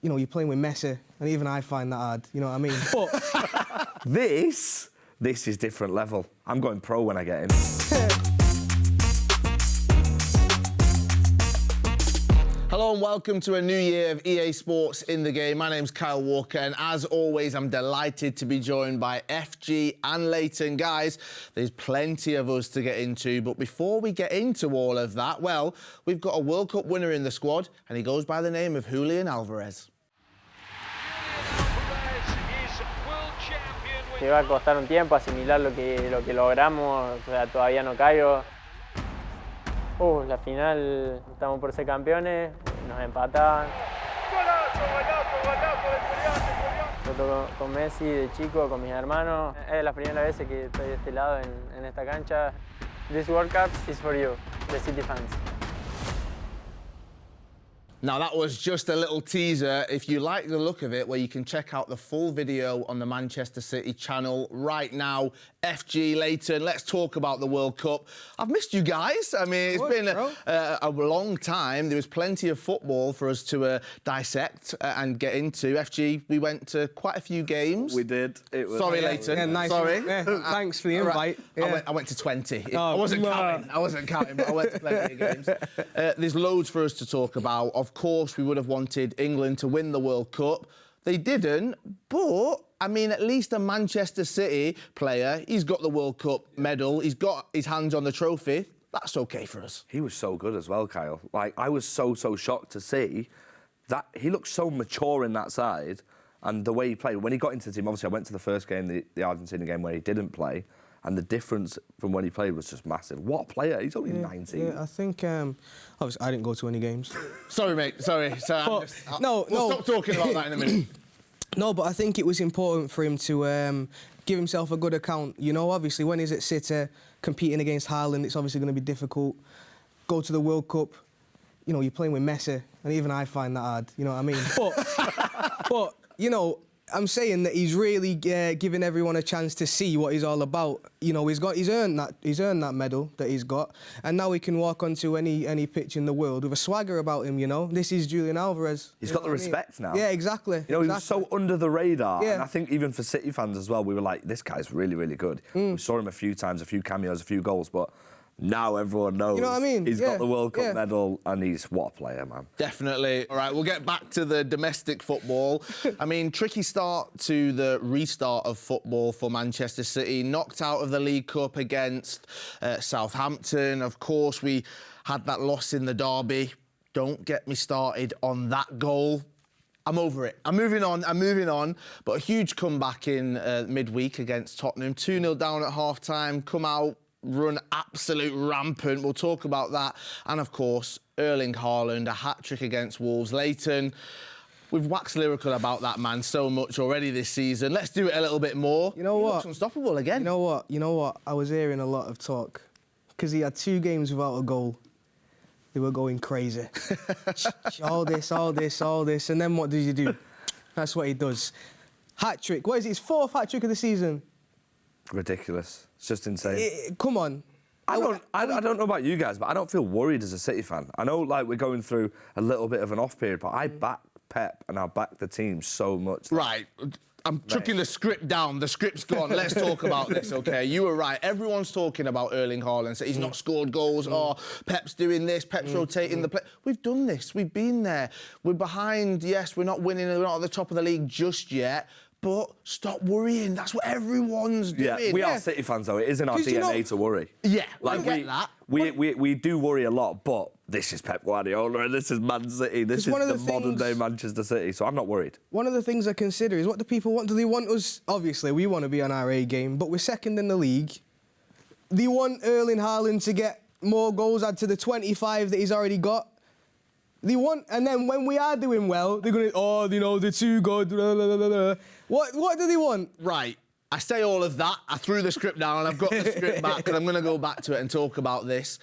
you're playing with Messi, and even I find that hard, you know what I mean? But This is different level. I'm going pro when I get in. Hello and welcome to a new year of EA Sports in the Game. My name's Kyle Walker, and as always, I'm delighted to be joined by FG and Layton. Guys, there's plenty of us to get into, but before we get into all of that, well, we've got a World Cup winner in the squad, and he goes by the name of Julian Alvarez. Que va a costar un tiempo asimilar lo que logramos, o sea, todavía no caigo. La final, estamos por ser campeones, nos empataban. Yo con Messi de chico, con mis hermanos. Es la primera vez que estoy de este lado en esta cancha. This World Cup is for you, the City fans. Now, that was just a little teaser. If you like the look of it, well, you can check out the full video on the Manchester City channel right now. FG, Layton, let's talk about the World Cup. I've missed you guys. I mean, it's been a long time. There was plenty of football for us to dissect and get into. FG, we went to quite a few games. We did. Sorry, Layton. Yeah, nice. Sorry. Yeah, thanks for the invite. Right. I went to 20. I wasn't counting, but I went to plenty of games. There's loads for us to talk about. Of course, we would have wanted England to win the World Cup. They didn't, but, I mean, at least a Manchester City player, he's got the World Cup medal, he's got his hands on the trophy. That's OK for us. He was so good as well, Kyle. Like, I was so shocked to see that he looked so mature in that side and the way he played. When he got into the team, obviously, I went to the first game, the Argentina game, where he didn't play, and the difference from when he played was just massive. What a player. He's only 19. Yeah, I think, obviously, I didn't go to any games. Sorry, mate, sorry. We'll stop talking about that in a minute. No, but I think it was important for him to give himself a good account. You know, obviously, when he's at City, competing against Haaland, it's obviously going to be difficult. Go to the World Cup, you're playing with Messi, and even I find that hard, you know what I mean? But I'm saying that he's really giving everyone a chance to see what he's all about. He's earned that medal that he's got, and now he can walk onto any pitch in the world with a swagger about him. This is Julian Alvarez. He's got the respect now. Yeah, exactly. He was so under the radar, yeah. And I think even for City fans as well, we were like, this guy's really, really good. We saw him a few times, a few cameos, a few goals, but now everyone knows he's got the World Cup medal, and what a player, man. Definitely. All right, we'll get back to the domestic football. I mean, tricky start to the restart of football for Manchester City. Knocked out of the League Cup against Southampton. Of course, we had that loss in the derby. Don't get me started on that goal. I'm over it. I'm moving on. But a huge comeback in midweek against Tottenham. 2-0 down at half-time, come out, run absolute rampant. We'll talk about that. And, of course, Erling Haaland, a hat-trick against Wolves. Layton, we've waxed lyrical about that man so much already this season. Let's do it a little bit more. You know what? He looks unstoppable again. You know what? I was hearing a lot of talk because he had 2 games without a goal. They were going crazy. all this. And then what does he do? That's what he does. Hat-trick. What is it? His 4th hat-trick of the season. Ridiculous. It's just insane. Come on. I don't know about you guys, but I don't feel worried as a City fan. I know, we're going through a little bit of an off period, but I back Pep and I back the team so much. Right. I'm chucking the script down. The script's gone. Let's talk about this, OK? You were right. Everyone's talking about Erling Haaland. So he's not scored goals. Oh, Pep's doing this. Pep's rotating the play. We've done this. We've been there. We're behind. Yes, we're not winning. We're not at the top of the league just yet. But stop worrying. That's what everyone's doing. Yeah, we are City fans, though. It is in our DNA to worry. Yeah, I get that. We do worry a lot, but this is Pep Guardiola and this is Man City. This is the modern-day Manchester City, so I'm not worried. One of the things I consider is what do people want? Do they want us... Obviously, we want to be on our A game, but we're second in the league. They want Erling Haaland to get more goals, add to the 25 that he's already got. They want... And then when we are doing well, they're going to... they're too good. Blah, blah, blah, blah. What do they want? Right. I say all of that. I threw the script down and I've got the script back because I'm going to go back to it and talk about this.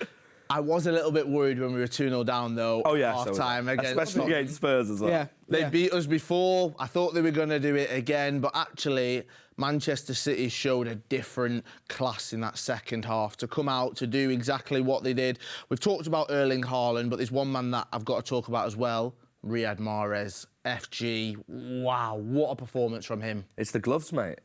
I was a little bit worried when we were 2-0 down, though, half-time. Especially against Spurs as well. Yeah. They beat us before. I thought they were going to do it again, but actually Manchester City showed a different class in that second half to come out to do exactly what they did. We've talked about Erling Haaland, but there's one man that I've got to talk about as well. Riyad Mahrez, FG. Wow, what a performance from him. It's the gloves, mate.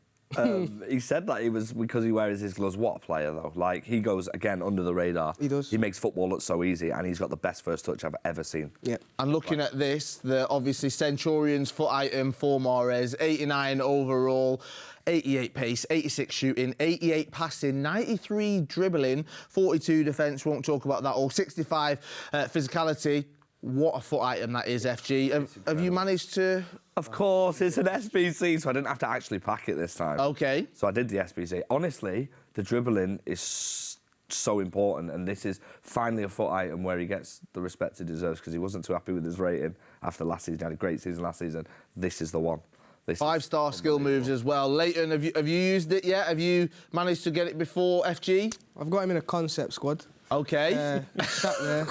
He said that it was because he wears his gloves. What a player, though. Like, he goes, again, under the radar. He does. He makes football look so easy, and he's got the best first touch I've ever seen. Yeah. And looking at this, the obviously Centurion's foot item for Mahrez, 89 overall, 88 pace, 86 shooting, 88 passing, 93 dribbling, 42 defence, won't talk about that all, 65 physicality. What a foot item that is, FG. Have you managed to... Of course, it's an SBC, so I didn't have to actually pack it this time. OK. So I did the SBC. Honestly, the dribbling is so important, and this is finally a foot item where he gets the respect he deserves, because he wasn't too happy with his rating after last season. He had a great season last season. This is the one. This 5-star skill moves as well. Layton, have you used it yet? Have you managed to get it before, FG? I've got him in a concept squad. OK. He's sat there.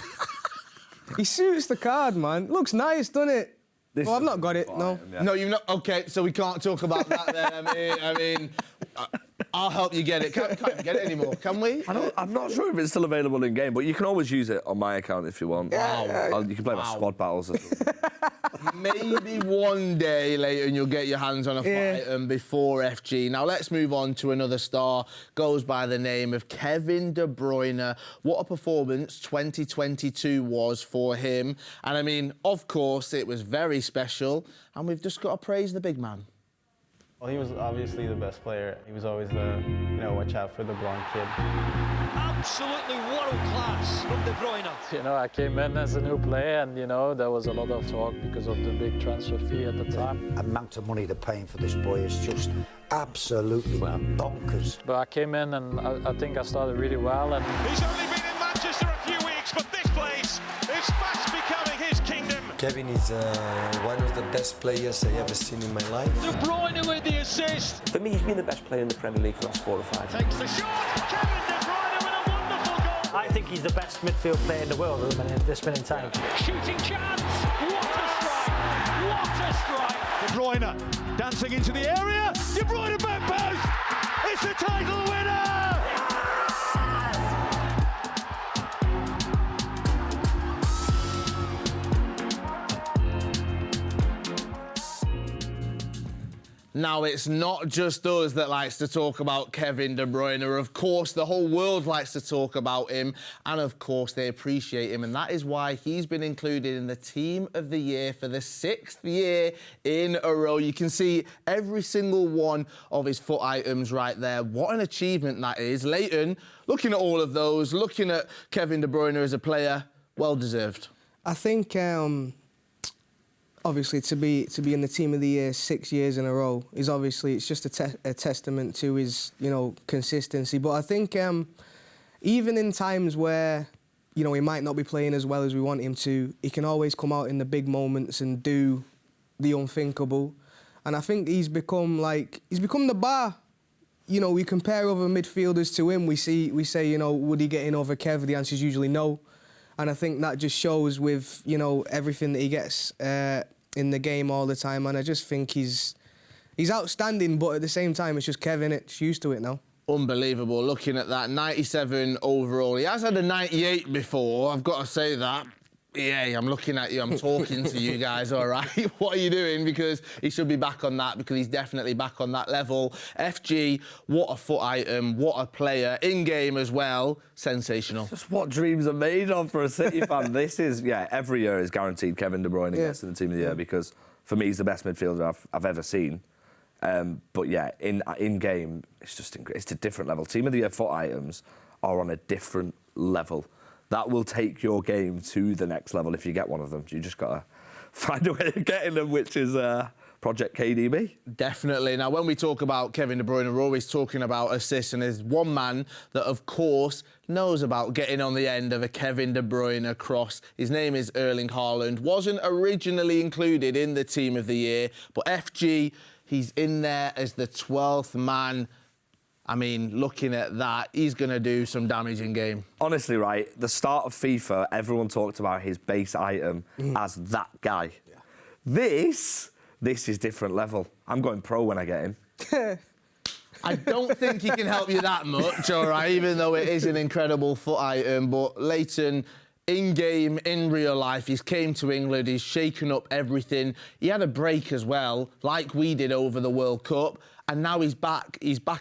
He suits the card, man. Looks nice, doesn't it? Well, I've not got it, no. Yeah. No, you've not. OK, so we can't talk about that then. I mean, I'll help you get it. Can't get it anymore, can we? I'm not sure if it's still available in game, but you can always use it on my account if you want. Wow. You can play my squad battles. Maybe one day, Layton, you'll get your hands on a foot item before FG. Now, let's move on to another star. Goes by the name of Kevin De Bruyne. What a performance 2022 was for him. And, I mean, of course, it was very special. And we've just got to praise the big man. Well, he was obviously the best player. He was always the, watch out for the blonde kid. Absolutely world class from De Bruyne. I came in as a new player, and there was a lot of talk because of the big transfer fee at the time. The amount of money they're paying for this boy is just absolutely bonkers. But I came in, and I think I started really well. And He's only been in Manchester a few weeks, but this place is fast becoming his kingdom. Kevin is one of the best players I ever seen in my life. De Bruyne with the assist. For me, he's been the best player in the Premier League for the last 4 or 5 years. Takes the shot. Kevin De Bruyne with a wonderful goal. I think he's the best midfield player in the world at this minute in time. Shooting chance. What a strike. What a strike. De Bruyne dancing into the area. De Bruyne back post. It's the title winner. Now, it's not just us that likes to talk about Kevin De Bruyne. Of course, the whole world likes to talk about him. And, of course, they appreciate him. And that is why he's been included in the Team of the Year for the 6th year in a row. You can see every single one of his foot items right there. What an achievement that is. Layton, looking at all of those, looking at Kevin De Bruyne as a player, well-deserved. I think... obviously, to be in the Team of the Year 6 years in a row is obviously, it's just a testament to his, consistency. But I think even in times where, he might not be playing as well as we want him to, he can always come out in the big moments and do the unthinkable. And I think he's become the bar. We compare other midfielders to him. We say, would he get in over Kev? The answer is usually no. And I think that just shows with, everything that he gets in the game all the time. And I just think he's outstanding, but at the same time, it's just Kevin. It's used to it now. Unbelievable. Looking at that, 97 overall. He has had a 98 before, I've got to say that. Yeah, I'm looking at you, I'm talking to you guys, all right? What are you doing? Because he should be back on that, because he's definitely back on that level. FG, what a foot item, what a player. In-game as well, sensational. Just what dreams are made of for a City fan. This is, every year is guaranteed Kevin De Bruyne gets in the Team of the Year, because for me, he's the best midfielder I've ever seen. But in-game, it's a different level. Team of the Year foot items are on a different level. That will take your game to the next level if you get one of them. You just got to find a way of getting them, which is Project KDB. Definitely. Now, when we talk about Kevin De Bruyne, we're always talking about assists, and there's one man that, of course, knows about getting on the end of a Kevin De Bruyne cross. His name is Erling Haaland. Wasn't originally included in the Team of the Year, but FG, he's in there as the 12th man. I mean, looking at that, he's going to do some damage in game. Honestly, right, the start of FIFA, everyone talked about his base item as that guy. Yeah. This is different level. I'm going pro when I get him. I don't think he can help you that much, all right, even though it is an incredible foot item. But Layton, In-game, in real life, he's came to England, he's shaken up everything. He had a break as well, like we did over the World Cup, and now he's back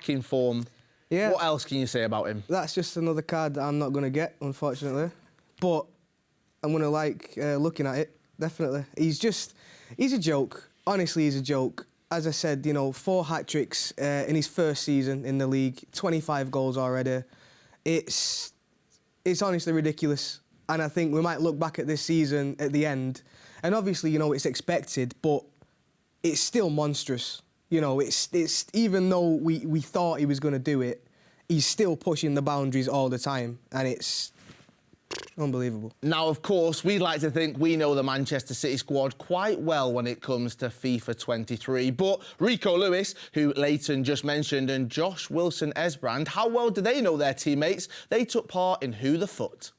in form. Yeah. What else can you say about him? That's just another card that I'm not going to get, unfortunately. But I'm going to like looking at it, definitely. He's a joke. Honestly, he's a joke. As I said, you know, 4 hat-tricks in his first season in the league, 25 goals already. It's honestly ridiculous. And I think we might look back at this season at the end, and obviously, you know, it's expected, but it's still monstrous. You know, it's even though we thought he was going to do it, he's still pushing the boundaries all the time, and it's unbelievable. Now, of course, we'd like to think we know the Manchester City squad quite well when it comes to FIFA 23, but Rico Lewis, who Layton just mentioned, and Josh Wilson-Esbrand, how well do they know their teammates? They took part in Who the FUT.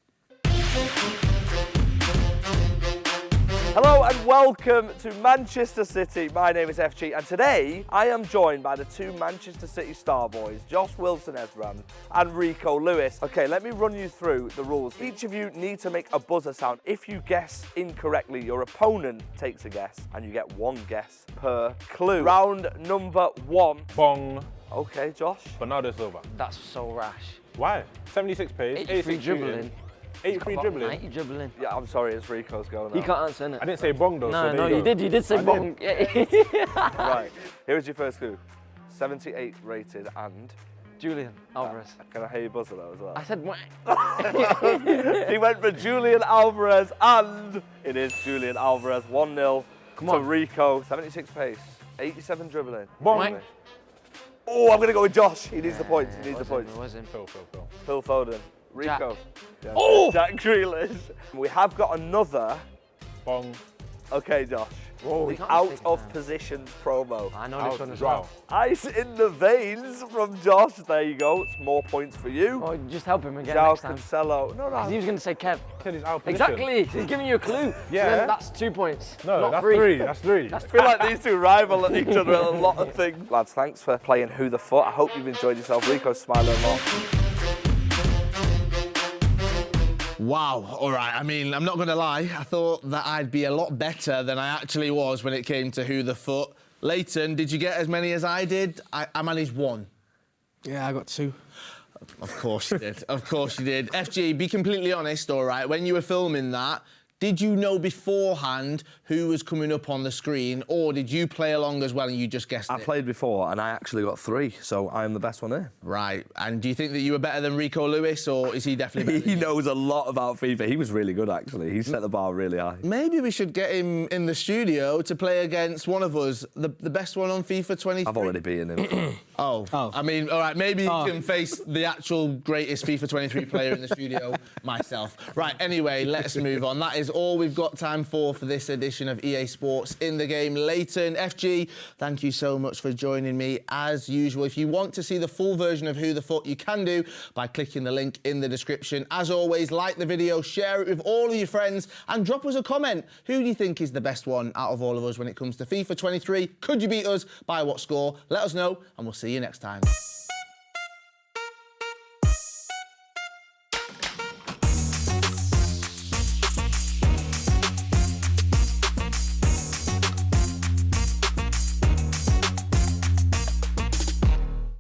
Hello and welcome to Manchester City. My name is FG and today I am joined by the 2 Manchester City star boys, Josh Wilson-Esbrand and Rico Lewis. Okay, let me run you through the rules. Each of you need to make a buzzer sound. If you guess incorrectly, your opponent takes a guess and you get 1 guess per clue. Round number 1. Bong. Okay, Josh. Bernardo Silva. That's so rash. Why? 76 pace. 83 dribbling. 83 dribbling. 90 dribbling. Yeah, I'm sorry, it's Rico's go now. You can't answer, innit? I didn't say bong though. No, so no, you did say bong. Right, here's your first clue. 78 rated and... Julian Alvarez. Can I hear your buzzer though as well? I said He went for Julian Alvarez and it is Julian Alvarez. 1-0 to Rico. 76 pace, 87 dribbling. Bong. Oh, I'm going to go with Josh. He needs the points. He needs the points. It wasn't. Phil Foden. Rico. Jack. Yeah. Jack Grealish. We have got another. Bong. Okay, Josh. Whoa, the out of positions promo. I know this one as well. Ice in the veins from Josh. There you go. It's more points for you. Oh, just help him again Joao next time. Cancelo. No. He was going to say Kev. Said he's out of position. Exactly. He's giving you a clue. Yeah. So then that's 2 points. No, not that's 3. 3. That's 3. I feel like these two rival at each other at a lot of things. Lads, thanks for playing Who the FUT. I hope you've enjoyed yourself. Rico's smiling a lot. Wow, all right. I mean, I'm not going to lie. I thought that I'd be a lot better than I actually was when it came to Who the FUT. Layton, did you get as many as I did? I managed 1. Yeah, I got 2. Of course you did. Of course you did. FG, be completely honest, all right? When you were filming that, did you know beforehand who was coming up on the screen, or did you play along as well and you just guessed it? I played before and I actually got 3, so I'm the best one here. Right. And do you think that you were better than Rico Lewis, or is he definitely better? He knows a lot about FIFA. He was really good, actually. He set the bar really high. Maybe we should get him in the studio to play against one of us, the best one on FIFA 23. I've already beaten him. Oh. I mean, all right, maybe you can face the actual greatest FIFA 23 player in the studio, myself. Right, anyway, let's move on. That is all we've got time for this edition of EA Sports In The Game. Layton, FG, thank you so much for joining me as usual. If you want to see the full version of Who the FUT, you can do by clicking the link in the description. As always, like the video, share it with all of your friends, and drop us a comment. Who do you think is the best one out of all of us when it comes to FIFA 23? Could you beat us? By what score? Let us know, and we'll see you next time.